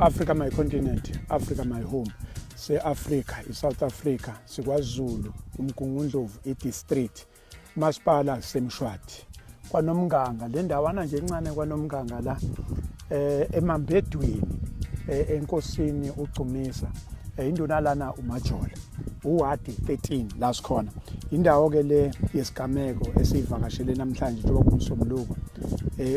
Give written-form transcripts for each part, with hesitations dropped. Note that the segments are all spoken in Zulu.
Africa my continent, Africa my home. Se-Africa, i-South Africa, siKwaZulu, uMgungundlovu, i-District, uMasipala seMshwathi. KwaNomnganga, le ndawana nje encane KwaNomnganga la, eMambedweni, enkosini uGcumisa, induna lana uMajola, uWadi 13 la sikhona. Indawo ke le yesigameko esivakashele namhlanje njengoba kumsombuluko.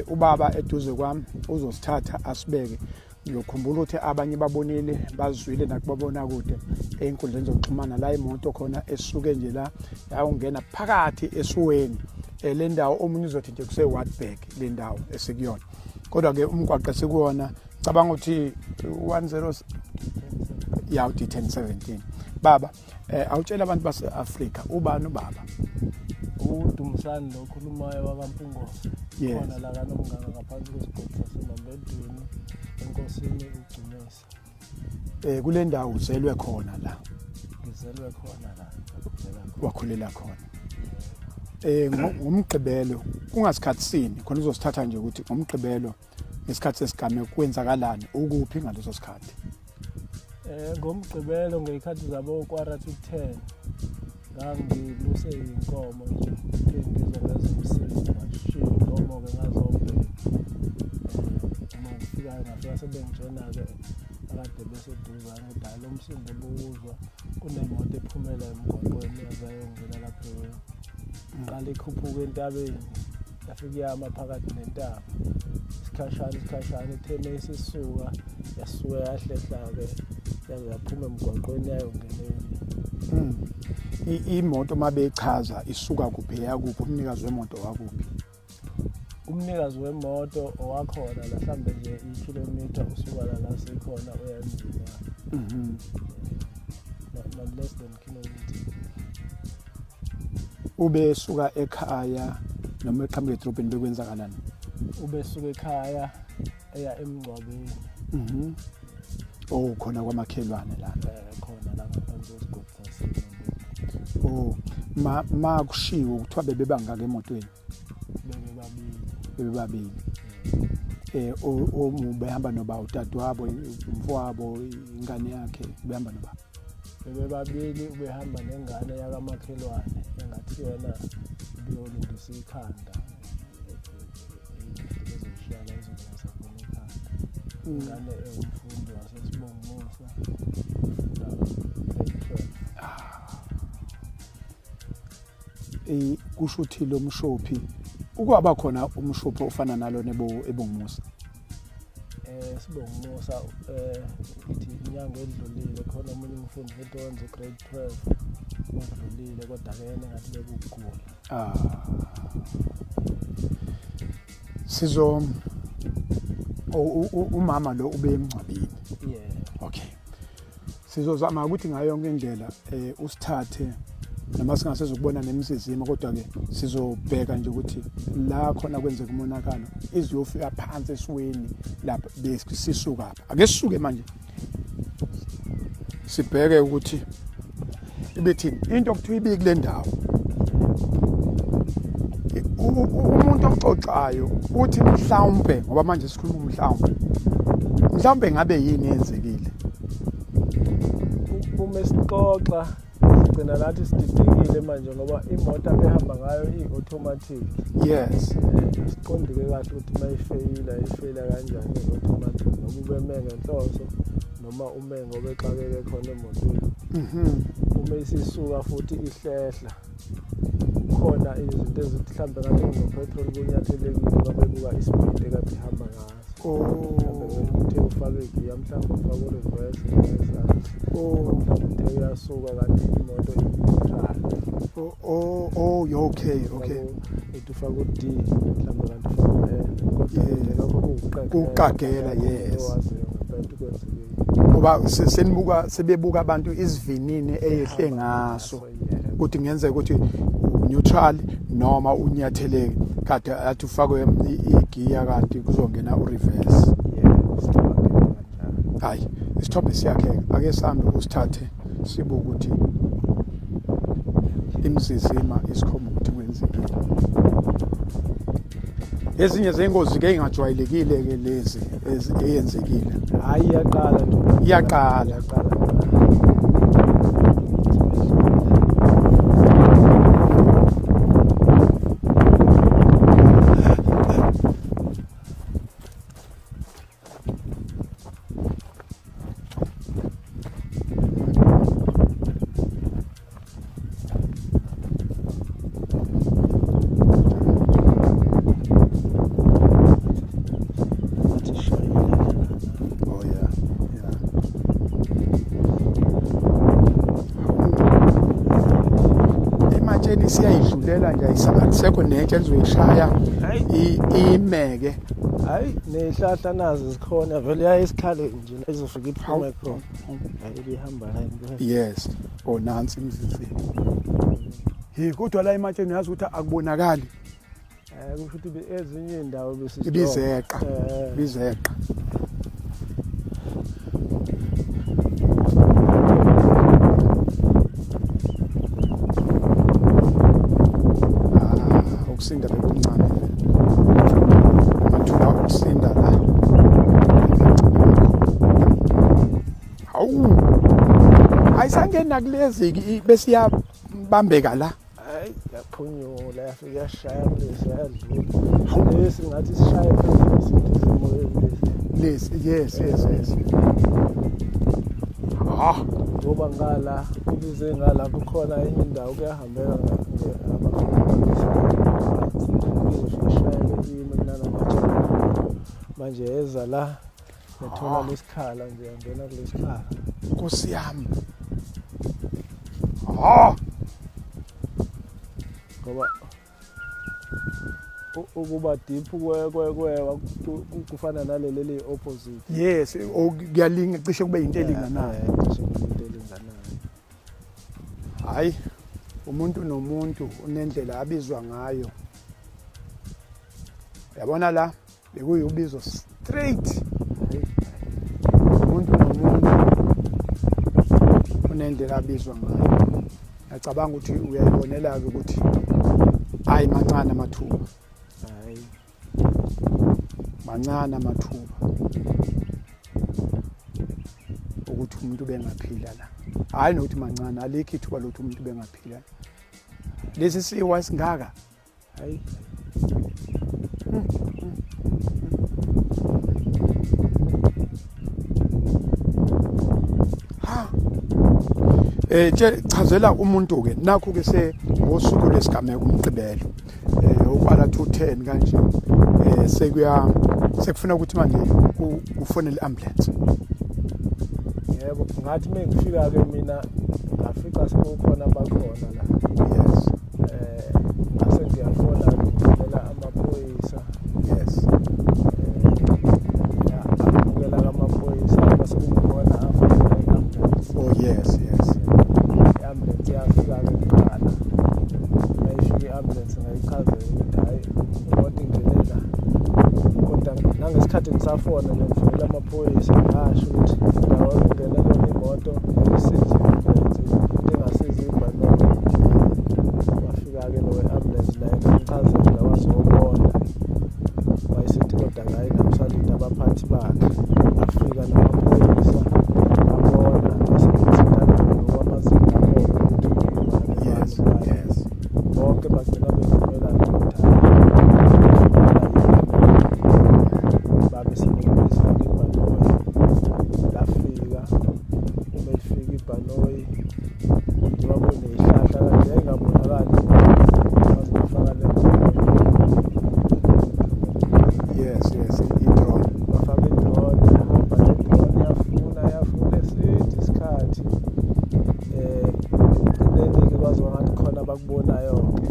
Ubaba eduze kwami uzosithatha asibeke. Ngiyokhumbula ukuthi abanye babonile bazwile nakubabona kude einkundleni zokuxhumana la imoto khona esuke nje la yawungena phakathi esuweni le ndawo omunye uzothi nje kuse Wartburg le ndawo esikuyona. Kodwa ke umgwaqo sekuwona cabanga ukuthi 10 yawuthi 1017. Baba awutshela abantu base-Afrika ubani ubaba? uDumisani lo khulumayo wakaMpungosi. Yes. Khona la kaNomnganga ngaphansi kwesigodi saseMambedweni enkosini uGcumisa. Kule ndawo uzelwe khona la. Ngizelwe khona la. Wakhulela khona. Ngomgqibelo kungasikhathi sini khona uzosithatha nje ukuthi ngomgqibelo ngesikhathi sesigameko kwenzakalani ukuphi ngaleso sikhathi? Ngomgqibelo ngeyikhathi zabo kwara to 10 ngangiluse inkomo nje ngizokwenza umsebenzi ngashiya inkomo ke ngazobheka uma ngifika ngafika sebengitshena ke akade beseduzana ukuthi lo msindo buzwa kunemoto ephumela emgwaqweni yazayongena lapho qala ikhuphuka entabeni yafika yama phakathi nentaba isikhashana itheme isisuka yasuka yahlehla ke yaze yaphuma emgwaqweni yayongena imoto mabechaza isuka kuphi yakuphi umnikazi wemoto wakuphi? Umnikazi wemoto owakhona la mhlambe nje ikilometer usuka la sikhona uyamzima. Not less than kilometer. Ube suka ekhaya noma eqhamuka edrobheni bekwenzakalani? Ube suka ekhaya eya emngcwabeni. Khona kwamakhelwane la. Khona la ngaphansi kwesigodi saseMambedweni. Ma kushiwo kuthiwa bebebangaka emotweni? Bebebabili. Behamba noba utadewabo, umfowabo, ingane yakhe behamba noba? Bebebabili ubehamba nengane yakamakhelwane engathi yona ibiyolungisa ikhanda. Ezoshiya la izolungisa khona ikhanda. Ingane ewumfundi waseSibongumusa ufunda grade 12. Kusho ukuthi lo mshophi ukwaba khona umshophi ofana nalona eBongumusa? Sibongumusa ithi inyanga edlulile khona umunye umfundi futhi wenza grade 12 odlulile kodwa ke yena ngathi bekugula. Sizo umama lo ube emngcwabeni. Okay. Sizozama ukuthi ngayo yonke indlela usithathe noma singasezukubona nemsizima kodwa ke sizobheka nje ukuthi la khona kwenzeka umonakalo iziyofika phansi esiweni lapha besisuka apha. Ake sisuke manje sibheke ukuthi ibethini into okuthiwa ibiki le ndawo. Umuntu oxoxayo uthi mhlawumbe ngoba manje sikhuluma mhlawumbe ngabe yini yenzekile? Uma sixoxa sigcina lathi sididekile manje ngoba imoto abehamba ngayo i-automatic. Yes. Siqondike kahle ukuthi mayifeyila kanjani i-automatic noma ubeme ngenhloso noma umengo obexakeke khona emotweni. Uma isisuka futhi ihlehla khona izinto ezithi mhlambe ngathi unopetrol kunyathelekile babebuka ispeed ekade ihamba ngaso. Uthe ufake igiya mhlambe ufake reverse mhlambe uyasuka kanti imoto i-neutral. Okay. Ithi ufake u-D mhlambe kanti ufake kodwa kuqagela yes. Ngoba sebebuka abantu isivinini eyehle ngaso ukuthi ngenzeka ukuthi neutral noma unyatheleke kade athi ufakwe igiya kade kuzongena ureverse. Hayi isithombe siyakhe ake sihambe usithathe sibuka ukuthi imsizima isikhomba ukuthi kwenzekile. ezinye zengozi ke engajwayelekile ke lezi eyenzekile hayi iyaqala nje iyaqala siyayidlulela nje akusekho netshe elizoyishaya imeke hayi nehlahla nazo zikhona vele yayi isikhale nje izofika iphume khona hayi lihamba la yes nansi imzizi kodwa la ematsheni yazi ukuthi akubonakali kusho ukuthi ezinye indawo ibizeqa ukusinda bekuncane amathuba ukusinda la hawu ayisangena kulezi besiyabambeka la hayi yaphunyula yafika yashaya kulezi yadlula lesi ngathi sishaye phezulu isizimo lesi yes ngoba ngala kubize ngala kukhona enye indawo kuyahambeka manje eza la yathola lesikhala nje yangena kulesikhala Nkosi yami ngoba ukuba deep kwewa kufana naleli opposite yes kuyalinga cishe kube into elinganayo hayi umuntu nomuntu unendlela abizwa ngayo yabona la bekuyubizo straight umuntu nomuntu unendlela abizwa ngayo ngicabanga ukuthi uyayibonela ke ukuthi hayi mancane amathuba mancane amathuba ukuthi umuntu bengaphila la hayi nokuthi mancane alikho ithuba lokuthi umuntu bengaphila lesi siwa singaka hayi chazela umuntu ke nakho ke ngosuku lesigameko umgcibelo ukwala 2:10 kanje sekufuna ukuthi manje ufonele ambulance yebo ngathi mengifika ke mina ngafika sekukhona bakhona la yes ngase ngiyafona ngicela amaphoyisa yes ngicela amaphoyisa base kukhona ambulance yes ambulance yafika ke kuqala mayifike ambulance ngayichazela ukuthi hayi imoto ingelela kodwa nangesikhathi ngisafona ngifuna amaphoyisa ngasho ukuthi ndawo ingena kule imoto isize ambulance ingasiza ibhanono wafika ke lo ambulance la ngichazela wazobona wayisithi kodwa hayi namsalinde abaphathi bakhe afika namaphoyisa abona basebenzisana nokwamazinga yes bonke bagcina bephumela ukuthi babe sebenzisa ibhanoyi lafika uma ifika ibhanoyi wabona ihlahla kanje engabonakali bazofaka le yes i-drone bafaka i-drone hamba le-drone yafuna esithi isikhathi ekugcineni-ke bazwa ngathi khona bakubonayo-ke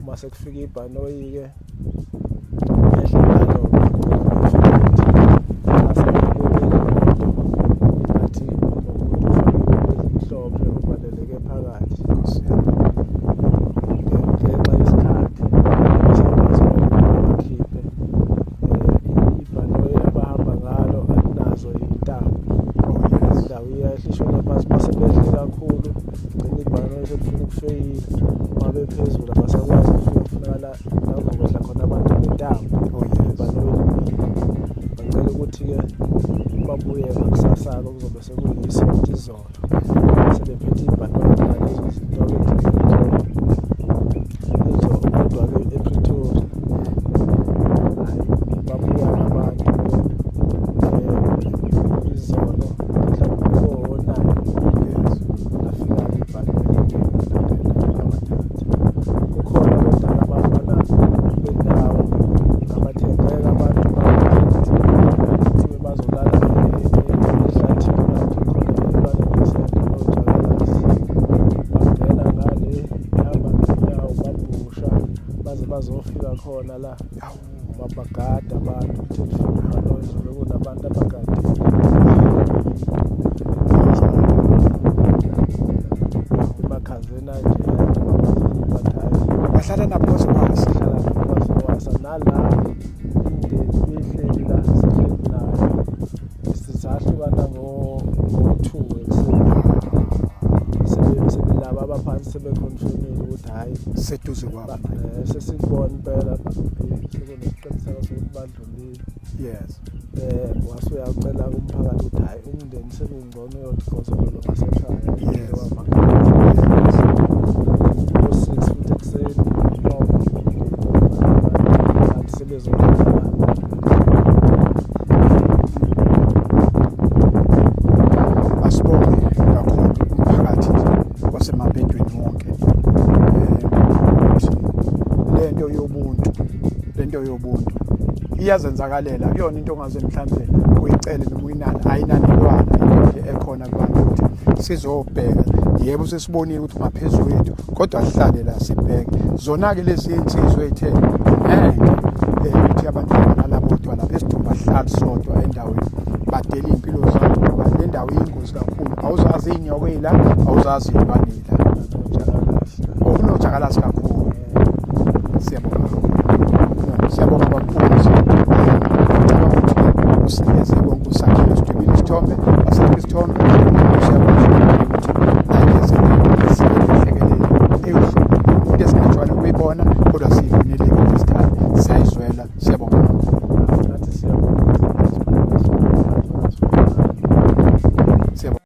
uma sekufika ibhanoyi-ke yehlangano ngathi mhlophe uvaleleke phakathi ngenxa yesikhathi bakhiphe ibhanoyi abahamba ngalo alinazo iy'ntambo indawo iyahlishona phansi basebehle kakhulu gcina ibhanoyi sekufuna ukufeyila wabe phezulu abasakwazi ukufika kufunakala nakuzokudla khona abantu bentambo ebhalweni. Bacela ukuthi-ke babuye ngakusasa-ke kuzobe sekuyisonto izolo sebephethe iy'bhanoyi nalezo zinto-ke kodwa-ke ePretoria babuya abantu izolo mhlawumbe o-9 afika-ke ibhanoyi kukhona kodwa abafana bendawo abathengeka abantu bathi bazolala ehlathini lapho khona bebanesenta nojakalasi bangena ngale hamba ngenyawo babhusha baze bazofika khona la babagada abantu ukuthi nje kunabantu abagadile emakhazena nje bahlala naphosa kwasi nala imindeni behleli la sihleli nayo sisahlukana ngo-2 ekuseni sebelaba abaphansi sebeconfirmile ukuthi hhayi seduze kwabo sesikubona impela sekunesiqiniseko sokuthi badlulile. yes Wase uyacela kumphakathi ukuthi hhayi umndeni sekungcono uyodgozelelwa ngasekhaya ngo-6 futhi ekuseni abantu sebezolala. asibonge kakhulu umphakathi wasemabhedweni wonke ukuthi lento yobuntu iyazenzakalela kuyona into ongaze mhlambe uyicele noma uyinani ayinanelwana into ekhona kubantu ukuthi sizobheka yebo sesibonile ukuthi maphezulu wethu kodwa sihlale la sibheke zona-ke lezi insizwe ethe ukuthi abantu abanalabodwa lapha esidumba sihlali sodwa endaweni badela iy'mpilo zabo ngoba le ndawo iyingozi kakhulu awuzazi iy'nyoko ey'la awuzazi iy'lwane la okunojakalasi kakhulu